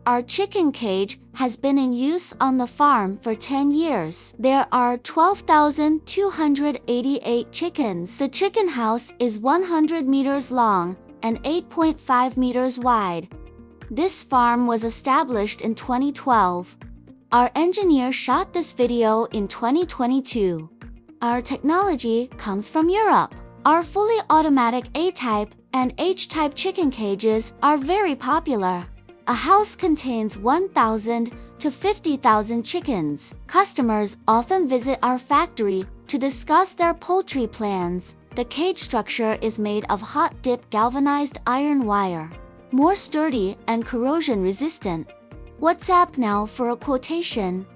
Our chicken cage has been in use on the farm for 10 years. There are 12,288 chickens. The chicken house is 100 meters long and 8.5 meters wide. This farm was established in 2012. Our engineer shot this video in 2022. Our technology comes from Europe. Our fully automatic A-type and H-type chicken cages are very popular. A house contains 1,000 to 50,000 chickens. Customers often visit our factory to discuss their poultry plans. The cage structure is made of hot-dip galvanized iron wire, more sturdy and corrosion resistant. WhatsApp now for a quotation.